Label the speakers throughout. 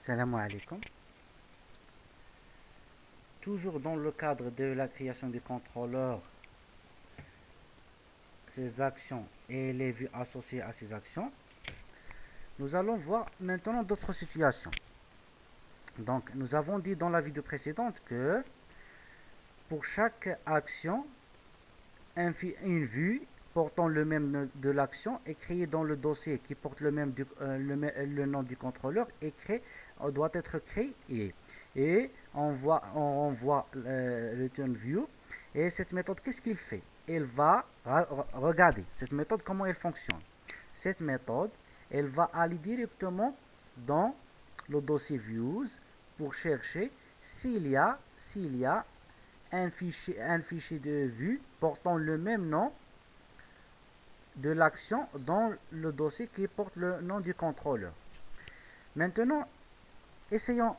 Speaker 1: Salam alaikum. Toujours dans le cadre de la création du contrôleur, ses actions et les vues associées à ces actions, nous allons voir maintenant d'autres situations. Donc, nous avons dit dans la vidéo précédente que pour chaque action, une vue portant le même de l'action est créée dans le dossier qui porte le nom du contrôleur doit être créé et on voit return view. Et cette méthode, qu'est-ce qu'il fait? Elle va regarder cette méthode, comment elle fonctionne. Cette méthode, elle va aller directement dans le dossier views pour chercher s'il y a un fichier de vue portant le même nom de l'action dans le dossier qui porte le nom du contrôleur. Maintenant, essayons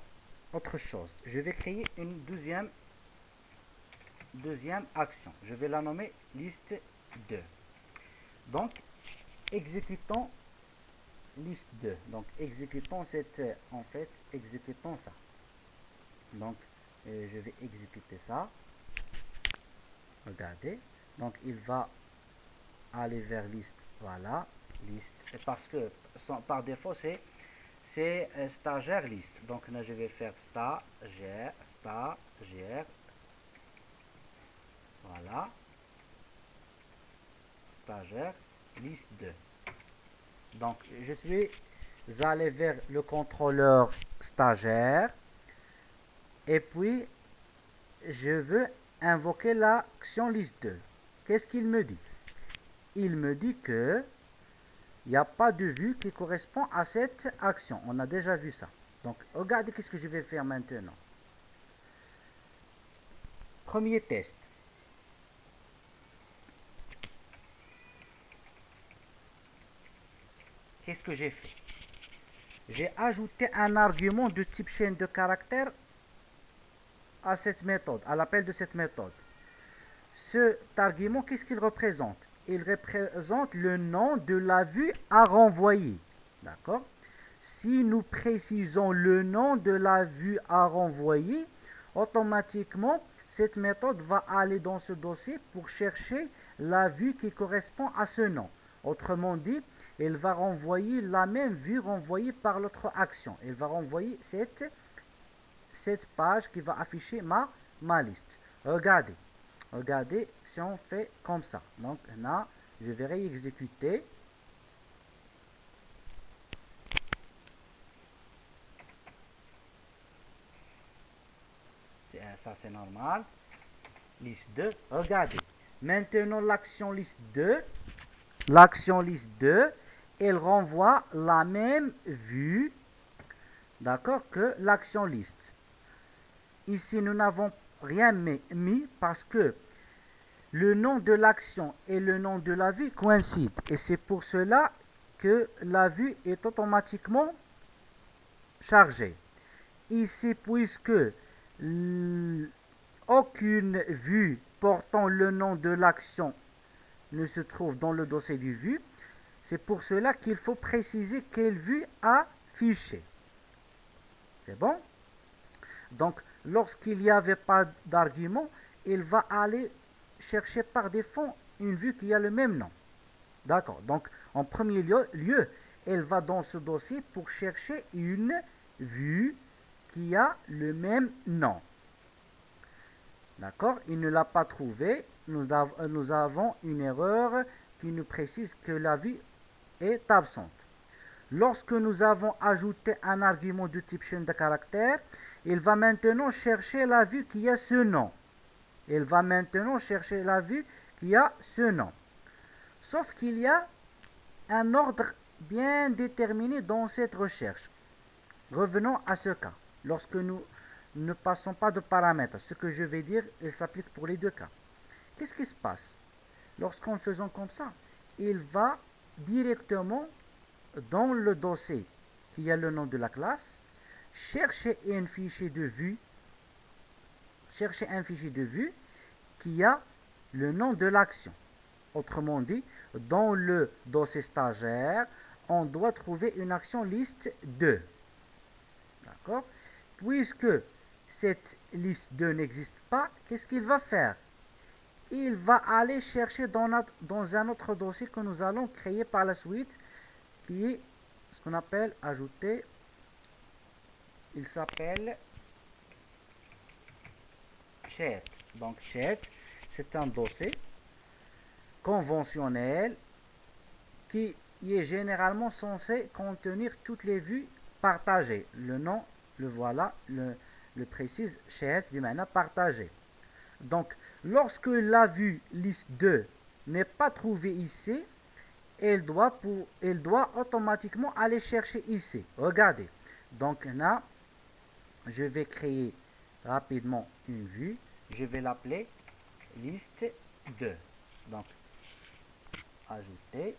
Speaker 1: autre chose. Je vais créer une deuxième action. Je vais la nommer liste 2. Donc, exécutons liste 2. Donc, exécutons exécutons ça. Donc, je vais exécuter ça. Regardez. Donc, il va aller vers liste. Voilà. Liste. Parce que par défaut, c'est stagiaire liste. Donc, là, je vais faire stagiaire. Voilà. Stagiaire liste 2. Donc, je suis allé vers le contrôleur stagiaire. Et puis, je veux invoquer l'action liste 2. Qu'est-ce qu'il me dit? Il me dit que il n'y a pas de vue qui correspond à cette action. On a déjà vu ça. Donc, regardez qu'est-ce que je vais faire maintenant. Premier test. Qu'est-ce que j'ai fait? J'ai ajouté un argument de type chaîne de caractères à cette méthode, à l'appel de cette méthode. Cet argument, qu'est-ce qu'il représente? Il représente le nom de la vue à renvoyer. D'accord? Si nous précisons le nom de la vue à renvoyer, automatiquement, cette méthode va aller dans ce dossier pour chercher la vue qui correspond à ce nom. Autrement dit, elle va renvoyer la même vue renvoyée par l'autre action. Elle va renvoyer cette page qui va afficher ma liste. Regardez si on fait comme ça. Donc là, je vais réexécuter. Ça c'est normal. Liste 2. Regardez. Maintenant l'action liste 2. L'action liste 2, elle renvoie la même vue, d'accord, que l'action liste. Ici, nous n'avons rien mis parce que le nom de l'action et le nom de la vue coïncident. Et c'est pour cela que la vue est automatiquement chargée. Ici, puisque aucune vue portant le nom de l'action ne se trouve dans le dossier du vue, c'est pour cela qu'il faut préciser quelle vue afficher. C'est bon? Donc, lorsqu'il n'y avait pas d'argument, il va aller chercher par défaut une vue qui a le même nom. D'accord? Donc, en premier lieu, elle va dans ce dossier pour chercher une vue qui a le même nom. D'accord? Il ne l'a pas trouvé. Nous avons une erreur qui nous précise que la vue est absente. Lorsque nous avons ajouté un argument de type chaîne de caractères, il va maintenant chercher la vue qui a ce nom. Il va maintenant chercher la vue qui a ce nom. Sauf qu'il y a un ordre bien déterminé dans cette recherche. Revenons à ce cas. Lorsque nous ne passons pas de paramètres, ce que je vais dire, il s'applique pour les deux cas. Qu'est-ce qui se passe? Lorsqu'on faisons comme ça, il va directement dans le dossier qui a le nom de la classe, chercher un fichier de vue qui a le nom de l'action. Autrement dit, dans le dossier stagiaire, on doit trouver une action liste 2. D'accord? Puisque cette liste 2 n'existe pas, qu'est-ce qu'il va faire? Il va aller chercher dans un autre dossier que nous allons créer par la suite, qui est ce qu'on appelle ajouter. Il s'appelle chart. Donc chart, c'est un dossier conventionnel qui est généralement censé contenir toutes les vues partagées. Le nom, le voilà, le précise, chart, bimana partagé. Donc, lorsque la vue liste 2 n'est pas trouvée ici, elle doit automatiquement aller chercher ici. Regardez. Donc là, je vais créer rapidement une vue. Je vais l'appeler liste 2. Donc, ajouter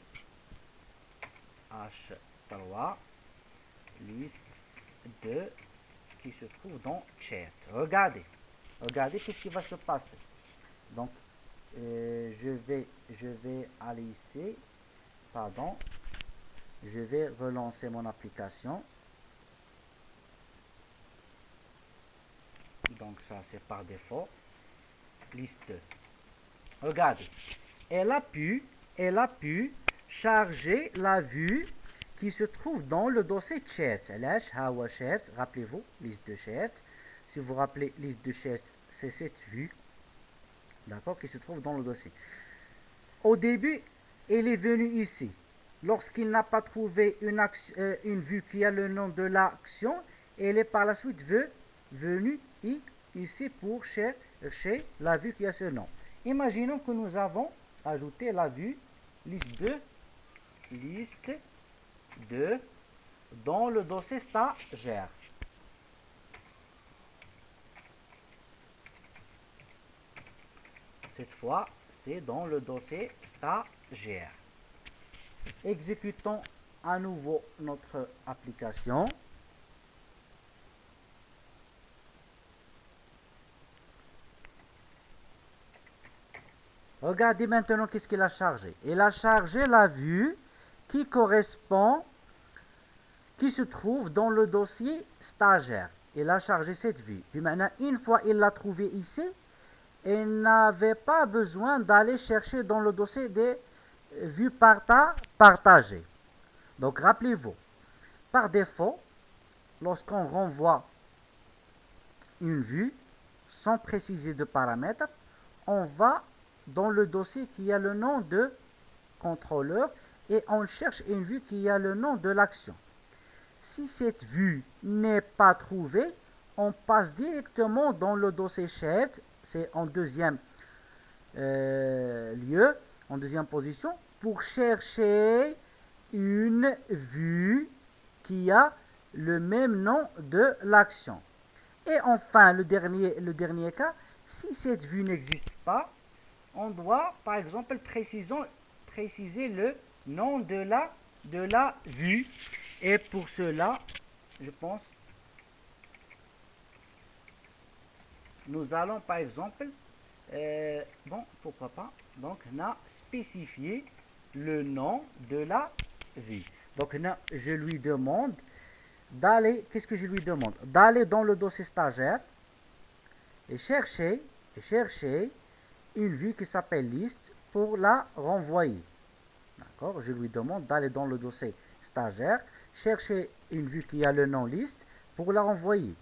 Speaker 1: H3 liste 2 qui se trouve dans chart. Regardez. Regardez qu'est-ce qui va se passer. Donc, je vais aller ici. Pardon. Je vais relancer mon application. Donc, ça, c'est par défaut. Liste 2. Regardez. Elle a pu charger la vue qui se trouve dans le dossier chart. Rappelez-vous, liste de chart. Si vous vous rappelez, liste de chart, c'est cette vue, d'accord, qui se trouve dans le dossier. Au début, il est venu ici. Lorsqu'il n'a pas trouvé une vue qui a le nom de l'action, il est par la suite venu ici pour chercher la vue qui a ce nom. Imaginons que nous avons ajouté la vue liste 2 dans le dossier stagiaire. Cette fois, c'est dans le dossier stagiaire. Exécutons à nouveau notre application. Regardez maintenant qu'est-ce qu'il a chargé. Il a chargé la vue qui correspond, qui se trouve dans le dossier stagiaire. Il a chargé cette vue. Puis maintenant, une fois il l'a trouvée ici, il n'avait pas besoin d'aller chercher dans le dossier des vues partagées. Donc rappelez-vous, par défaut, lorsqu'on renvoie une vue sans préciser de paramètres, on va dans le dossier qui a le nom de contrôleur et on cherche une vue qui a le nom de l'action. Si cette vue n'est pas trouvée, on passe directement dans le dossier chart, c'est en deuxième lieu, en deuxième position, pour chercher une vue qui a le même nom de l'action. Et enfin, le dernier cas, si cette vue n'existe pas, on doit, par exemple, préciser le nom de la vue. Et pour cela, je pense, nous allons, par exemple, bon, pourquoi pas, donc, on a spécifié le nom de la vue. Donc, là, je lui demande d'aller, qu'est-ce que je lui demande? D'aller dans le dossier stagiaire et chercher une vue qui s'appelle liste pour la renvoyer. D'accord? Je lui demande d'aller dans le dossier stagiaire, chercher une vue qui a le nom liste pour la renvoyer.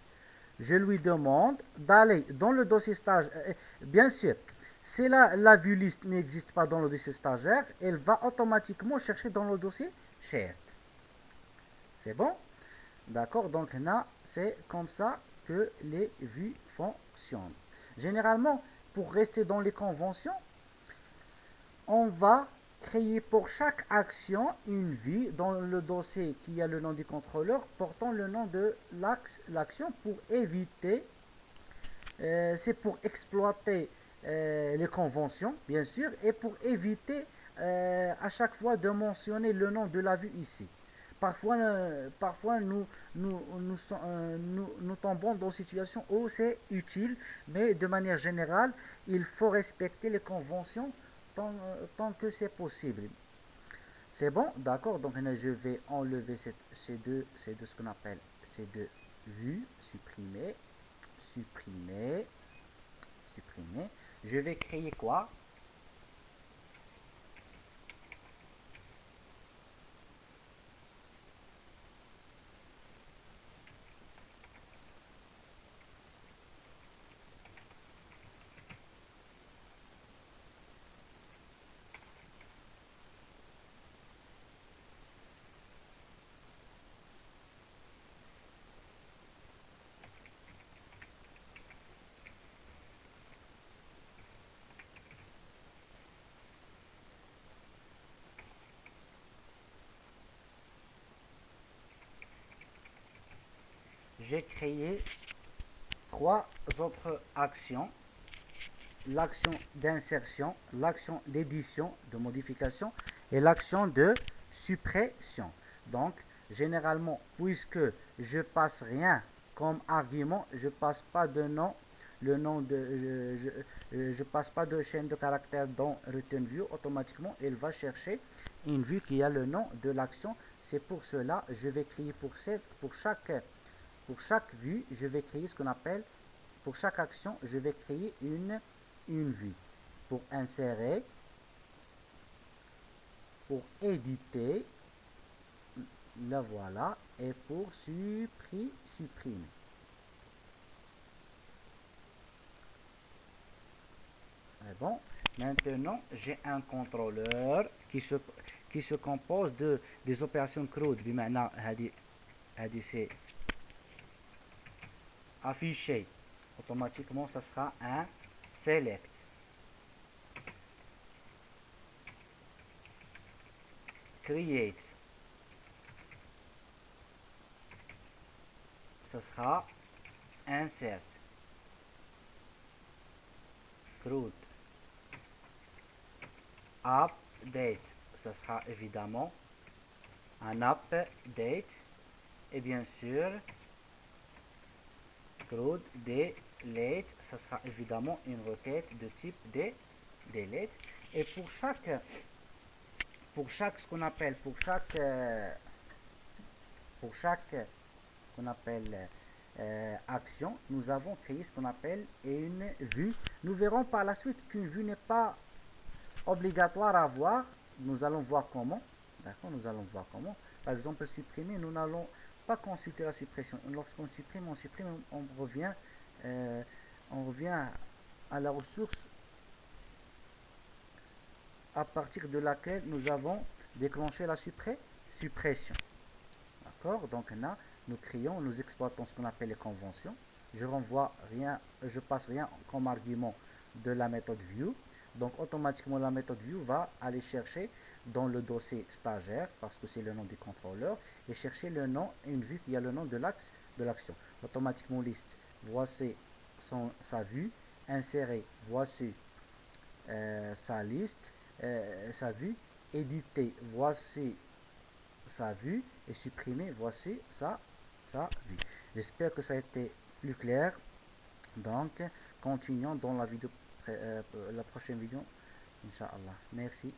Speaker 1: Je lui demande d'aller dans le dossier stagiaire. Bien sûr, si la vue liste n'existe pas dans le dossier stagiaire, elle va automatiquement chercher dans le dossier chart. C'est bon? D'accord? Donc là, c'est comme ça que les vues fonctionnent. Généralement, pour rester dans les conventions, on va créer pour chaque action une vue dans le dossier qui a le nom du contrôleur portant le nom de l'action pour éviter, c'est pour exploiter les conventions, bien sûr, et pour éviter à chaque fois de mentionner le nom de la vue ici. Parfois nous tombons dans une situation où c'est utile, mais de manière générale, il faut respecter les conventions tant que c'est possible. C'est bon, d'accord. Donc je vais enlever ce qu'on appelle ces deux vue, supprimer, supprimer, supprimer. Je vais créer quoi? J'ai créé trois autres actions. L'action d'insertion, l'action d'édition, de modification et l'action de suppression. Donc, généralement, puisque je passe rien comme argument, je passe pas de nom, le nom de, je passe pas de chaîne de caractères dans Return View, automatiquement, il va chercher une vue qui a le nom de l'action. C'est pour cela, je vais créer pour chaque vue, je vais créer ce qu'on appelle, pour chaque action, je vais créer une vue. Pour insérer, pour éditer, la voilà, et pour supprimer. Et bon, maintenant j'ai un contrôleur qui se compose des opérations CRUD. بمعنى هذه c'est affiché. Automatiquement, ça sera un select. Create. Ça sera insert. CRUD. Update. Ça sera évidemment un update. Et bien sûr, CRUD delete, ça sera évidemment une requête de type delete. Et pour chaque ce qu'on appelle ce qu'on appelle action, nous avons créé ce qu'on appelle une vue. Nous verrons par la suite qu'une vue n'est pas obligatoire à voir. Nous allons voir comment. D'accord, nous allons voir comment. Par exemple, supprimer, nous n'allons pas consulter la suppression. Lorsqu'on supprime, on revient à la ressource à partir de laquelle nous avons déclenché la suppression. D'accord? Donc là, nous créons, nous exploitons ce qu'on appelle les conventions. Je renvoie rien, je passe rien comme argument de la méthode view. Donc automatiquement la méthode view va aller chercher dans le dossier stagiaire, parce que c'est le nom du contrôleur, et chercher le nom, une vue qui a le nom de l'action. Automatiquement liste, voici sa vue, insérer, voici sa liste, sa vue, éditer, voici sa vue, et supprimer, voici sa vue. J'espère que ça a été plus clair. Donc, continuons dans la prochaine vidéo, Inch'Allah. Merci.